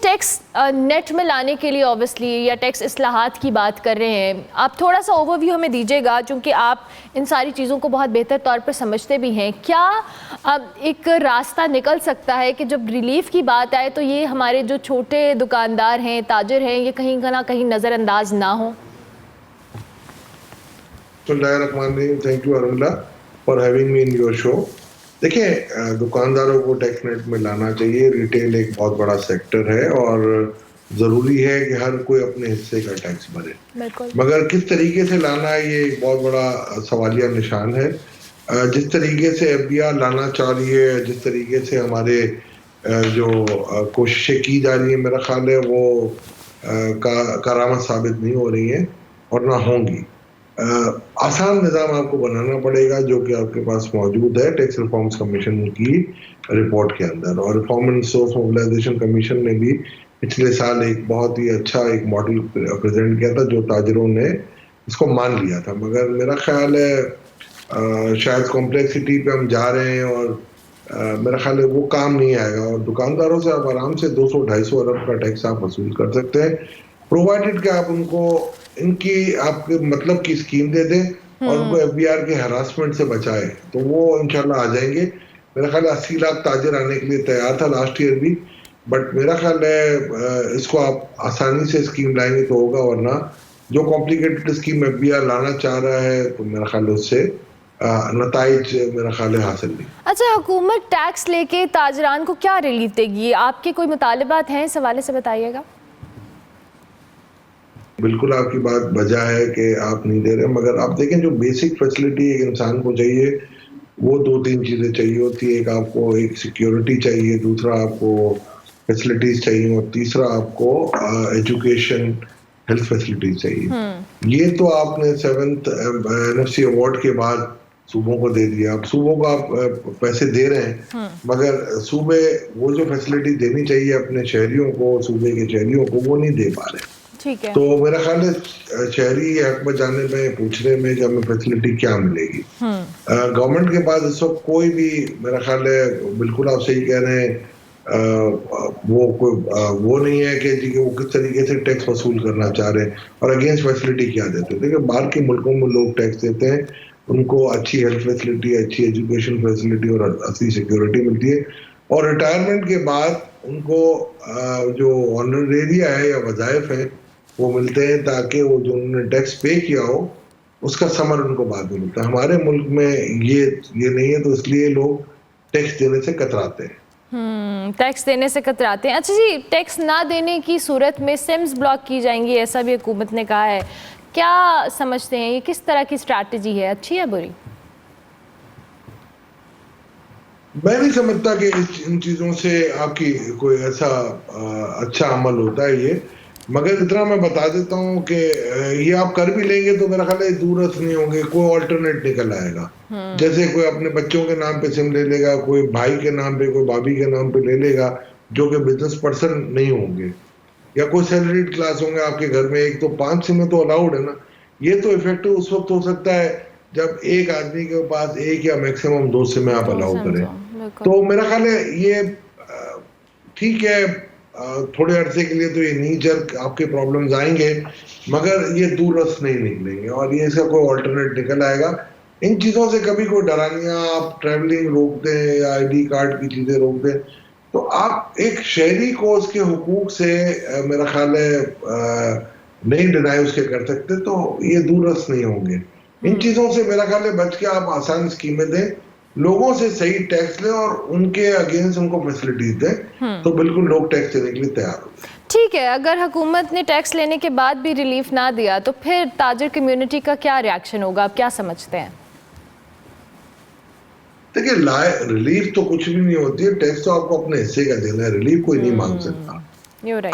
Tax net میں لانے کے لیے اوبیسلی یا ٹیکس اصلاحات کی بات کر رہے ہیں، آپ تھوڑا سا اوور ویو ہمیں دیجیے گا چونکہ آپ ان ساری چیزوں کو بہت بہتر طور پر سمجھتے بھی ہیں. کیا ایک راستہ نکل سکتا ہے کہ جب ریلیف کی بات آئے تو یہ ہمارے جو چھوٹے دکاندار ہیں، تاجر ہیں، یہ کہیں نہ کہیں نظر انداز نہ ہوں؟ بسم اللہ الرحمن الرحیم. Thank you Urmila for having me in your show. دیکھیں دکانداروں کو ٹیکس نیٹ میں لانا چاہیے. ریٹیل ایک بہت بڑا سیکٹر ہے اور ضروری ہے کہ ہر کوئی اپنے حصے کا ٹیکس بھرے، مگر کس طریقے سے لانا ہے یہ ایک بہت بڑا سوالیہ نشان ہے. جس طریقے سے ایف بی آر لانا چاہ رہی ہے، جس طریقے سے ہمارے جو کوششیں کی جا رہی ہیں، میرا خیال ہے وہ کارآمد ثابت نہیں ہو رہی ہیں اور نہ ہوں گی. آسان نظام آپ کو بنانا پڑے گا جو کہ آپ کے پاس موجود ہے ٹیکس ریفارمز کمیشن کی رپورٹ کے اندر. اور reform and resource mobilization commission نے بھی پچھلے سال ایک بہت ہی اچھا ایک ماڈل پریزنٹ کیا تھا جو تاجروں نے اس کو مان لیا تھا. مگر میرا خیال ہے شاید کمپلیکسٹی پہ ہم جا رہے ہیں اور میرا خیال ہے وہ کام نہیں آئے گا. اور دکانداروں سے آپ آرام سے 200-250 ارب کا ٹیکس آپ وصول کر سکتے ہیں، پرووائڈڈ کہ آپ ان کو ان کی آپ کے مطلب کی اسکیم دے دیں اور ان کو ایف بی آر کے ہراسمنٹ سے بچائے تو وہ انشاءاللہ آ جائیں گے. میرا خیال ہے 80 لاکھ تاجر آنے کے لیے تیار تھا لاسٹ ایئر بھی، بٹ میرا خیال ہے اس کو آپ آسانی سے اسکیم لائیں گے تو ہوگا، ورنہ جو complicated scheme F B R لانا چاہ رہا ہے تو میرا خیال ہے اس سے نتائج میرا خیال ہے حاصل نہیں. اچھا، حکومت ٹیکس لے کے تاجران کو کیا ریلیف دے گی؟ آپ کے کوئی مطالبات ہیں اس حوالے سے بتائیے گا. بالکل آپ کی بات بجا ہے کہ آپ نہیں دے رہے، مگر آپ دیکھیں جو بیسک فیسلٹی ایک انسان کو چاہیے وہ 2-3 چیزیں چاہیے ہوتی ہے. ایک آپ کو ایک سیکیورٹی چاہیے، دوسرا آپ کو فیسلٹیز چاہیے، اور تیسرا آپ کو ایجوکیشن ہیلتھ فیسلٹیز چاہیے. یہ تو آپ نے 7th NFC ایوارڈ کے بعد صوبوں کو دے دیا. اب صوبوں کو آپ پیسے دے رہے ہیں مگر صوبے وہ جو فیسلٹی دینی چاہیے اپنے شہریوں کو، صوبے کے شہریوں کو، وہ نہیں دے پا رہے. تو میرا خیال ہے شہری حق بچانے میں پوچھنے میں کہ ہمیں فیسلٹی کیا ملے گی. گورنمنٹ کے پاس اس وقت کوئی بھی میرا خیال ہے بالکل آپ صحیح کہہ رہے ہیں وہ نہیں ہے کہ وہ کس طریقے سے ٹیکس وصول کرنا چاہ رہے ہیں اور اگینسٹ فیسلٹی کیا دیتے ہیں. دیکھیں باہر کے ملکوں میں لوگ ٹیکس دیتے ہیں، ان کو اچھی ہیلتھ فیسلٹی، اچھی ایجوکیشن فیسلٹی اور اچھی سیکیورٹی ملتی ہے، اور ریٹائرمنٹ کے بعد ان کو جو آنریریا ہے یا وظائف ہیں وہ ملتے ہیں تاکہ وہ جو انہوں نے ٹیکس پے کیا ہو اس کا ثمر ان کو بعد میں ملتا ہے. ہمارے ملک میں یہ نہیں ہے، تو اس لیے لوگ ٹیکس دینے سے کتراتے ہیں. ٹیکس دینے سے کتراتے ہیں. اچھا جی، ٹیکس نہ دینے کی صورت میں سمز بلاک کی جائیں گی، ایسا بھی حکومت نے کہا ہے. کیا سمجھتے ہیں یہ کس طرح کی اسٹریٹجی ہے، اچھی ہے بری؟ میں نہیں سمجھتا کہ ان چیزوں سے آپ کی کوئی ایسا اچھا عمل ہوتا ہے یہ، مگر اتنا میں بتا دیتا ہوں کہ یہ آپ کر بھی لیں گے تو میرا خیال ہے دورست نہیں ہوں گے، کوئی آلٹرنیٹ نکل آئے گا. جیسے کوئی اپنے بچوں کے نام پہ سم لے لے گا، کوئی بھائی کے نام پہ، کوئی بھابھی کے نام پہ لے لے گا جو کہ بزنس پرسن نہیں ہوں گے، یا کوئی سیلریڈ کلاس ہوں گے آپ کے گھر میں. ایک تو 5 سمیں تو الاؤڈ ہے نا. یہ تو افیکٹو اس وقت ہو سکتا ہے جب ایک آدمی کے پاس ایک یا میکسیمم 2 سمیں آپ الاؤ کریں. تو میرا خیال ہے یہ ٹھیک ہے تھوڑے عرصے کے لیے تو یہ نیچر آپ کے پرابلمز آئیں گے، مگر یہ دور رس نہیں نکلیں گے اور یہ اس کا کوئی آلٹرنیٹ نکل آئے گا. ان چیزوں سے کبھی کوئی ڈرانیاں آپ ٹریولنگ روک دیں یا آئی ڈی کارڈ کی چیزیں روک دیں تو آپ ایک شہری کو اس کے حقوق سے میرا خیال ہے نہیں ڈینائی اس کے کر سکتے، تو یہ دور رس نہیں ہوں گے. ان چیزوں سے میرا خیال ہے بچ کے آپ آسان اسکیمیں دیں، لوگوں سے صحیح ٹیکس لیں اور ان کے اگینسٹ ان کو فیسلٹیز دیں تو بالکل لوگ ٹیکس دینے کے لیے تیار ہوں گے. ٹھیک ہے، اگر حکومت نے ٹیکس لینے کے بعد بھی ریلیف نہ دیا تو پھر تاجر کمیونٹی کا کیا ری ایکشن ہوگا؟ آپ کیا سمجھتے ہیں؟ دیکھیں ریلیف تو کچھ بھی نہیں ہوتی ہے، ٹیکس تو آپ کو اپنے حصے کا دینا ہے، ریلیف کوئی نہیں مانگ سکتا.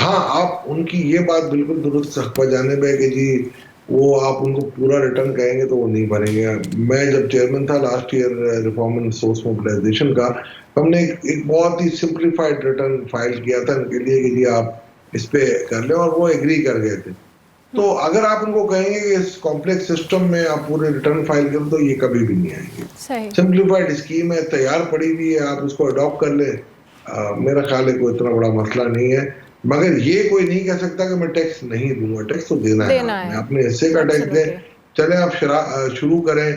ہاں آپ ان کی یہ بات بالکل درست حق جانب ہے کہ جی وہ آپ ان کو پورا ریٹرن کہیں گے تو وہ نہیں بھریں گے. میں جب چیئرمین تھا last year reform and resource mobilization کا، ہم نے ایک بہت ہی سمپلیفائڈ ریٹرن فائل کیا تھا ان کے لیے کہ جی آپ اس پہ کر لیں، اور وہ ایگری کر گئے تھے. تو اگر آپ ان کو کہیں گے کہ اس کمپلیکس سسٹم میں آپ پورے ریٹرن فائل کریں تو یہ کبھی بھی نہیں آئیں گے. سمپلیفائڈ اسکیم ہے، تیار پڑی ہوئی ہے، آپ اس کو اڈاپٹ کر لیں، میرا خیال ہے کوئی اتنا بڑا مسئلہ نہیں ہے. مگر یہ کوئی نہیں کہہ سکتا کہ میں ٹیکس نہیں دوں گا، ٹیکس تو دینا ہے، میں اپنے حصے کا ٹیکس دیں، چلیں آپ شروع کریں،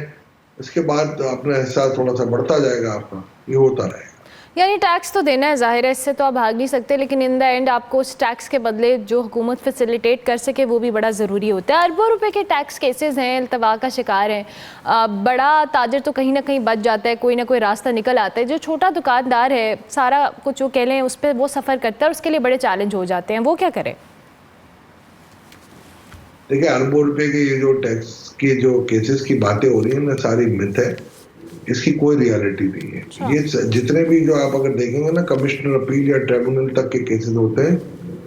اس کے بعد اپنا حصہ تھوڑا سا بڑھتا جائے گا آپ کا، یہ ہوتا رہے گا۔ یعنی ٹیکس تو دینا ہے، ظاہر ہے، اس سے تو آپ بھاگ نہیں سکتے، لیکن ان دا اینڈ آپ کو اس ٹیکس کے بدلے جو حکومت فیسیلیٹیٹ کر سکے وہ بھی بڑا ضروری ہوتا ہے۔ اربوں روپے کے ٹیکس کیسز ہیں، التوا کا شکار ہیں، بڑا تاجر تو کہیں نہ کہیں بچ جاتا ہے، کوئی نہ کوئی راستہ نکل آتا ہے، جو چھوٹا دکاندار ہے سارا کچھ جو کہہ لیں اس پہ وہ سفر کرتا ہے، اس کے لیے بڑے چیلنج ہو جاتے ہیں، وہ کیا کرے؟ دیکھیں اربوں روپے کے یہ جو ٹیکس کی جو کیسز کی باتیں ہو رہی ہیں نا، ساری مت ہے، اس کی کوئی ریالٹی نہیں ہے۔ یہ جتنے بھی جو آپ اگر دیکھیں گے نا کمشنر اپیل یا ٹریبونل تک کے کیسز ہوتے ہیں،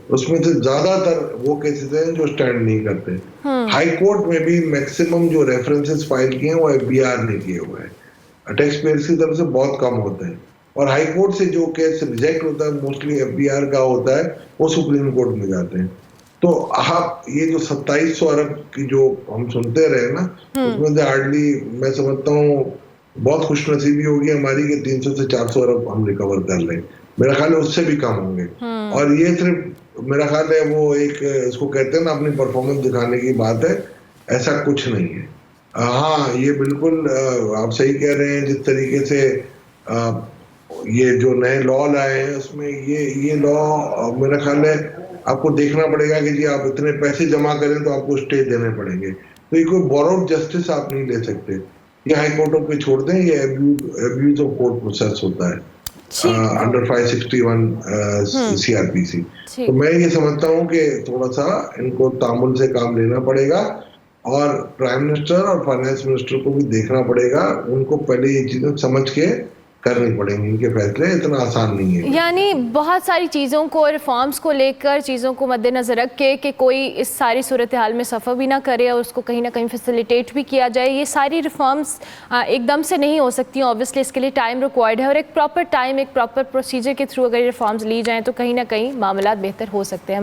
اس میں سے زیادہ تر وہ کیسز ہیں جو سٹینڈ نہیں کرتے۔ ہائی کورٹ میں بھی میکسیمم جو ریفرنسز فائل کیے ہیں وہ ایف بی آر نے کیے ہوئے ہیں، ٹیکس پیئرز کی طرف سے بہت کم ہوتے ہیں، اور ہائی کورٹ سے جو کیس ریجیکٹ ہوتا ہے موسٹلی ایف بی آر کا ہوتا ہے، وہ سپریم کورٹ میں جاتے ہیں۔ تو آپ یہ جو 2700 ارب کی جو ہم سنتے رہے نا، اس میں سے ہارڈلی میں سمجھتا ہوں بہت خوش نصیبی ہوگی ہماری کہ 300 سے 400 ارب ہم ریکور کر لیں، میرا خیال ہے اس سے بھی کم ہوں گے۔ اور یہ صرف میرا خیال ہے وہ ایک اس کو کہتے ہیں نا اپنی پرفارمنس دکھانے کی بات ہے، ایسا کچھ نہیں ہے۔ ہاں یہ بالکل آپ صحیح کہہ رہے ہیں، جس طریقے سے یہ جو نئے لا لائے ہیں اس میں یہ لا میرا خیال ہے آپ کو دیکھنا پڑے گا کہ جی آپ اتنے پیسے جمع کریں تو آپ کو اسٹے دینے پڑیں گے، تو یہ کوئی بوروڈ جسٹس آپ نہیں لے سکتے، یہ ہائی کورٹوں پہ چھوڑ دیں، یہ ایبیوز آف کورٹ پروسیس ہوتا ہے انڈر 561 سی آر پی سی۔ تو میں یہ سمجھتا ہوں کہ تھوڑا سا ان کو تعامل سے کام لینا پڑے گا، اور پرائم منسٹر اور فائنانس منسٹر کو بھی دیکھنا پڑے گا، ان کو پہلے یہ چیزیں سمجھ کے کرنی پڑیں گی، ان کے فیصلے اتنا آسان نہیں ہے۔ یعنی بہت ساری چیزوں کو، ریفارمز کو لے کر چیزوں کو مد نظر رکھ کے کہ کوئی اس ساری صورتحال میں سفر بھی نہ کرے اور اس کو کہیں نہ کہیں فیسیلیٹیٹ بھی کیا جائے، یہ ساری ریفارمز ایک دم سے نہیں ہو سکتی ہیں، اوبویسلی اس کے لیے ٹائم ریکوائرڈ ہے، اور ایک پراپر ٹائم، ایک پراپر پروسیجر کے تھرو اگر ریفارمز لی جائیں تو کہیں نہ کہیں معاملات بہتر ہو سکتے ہیں۔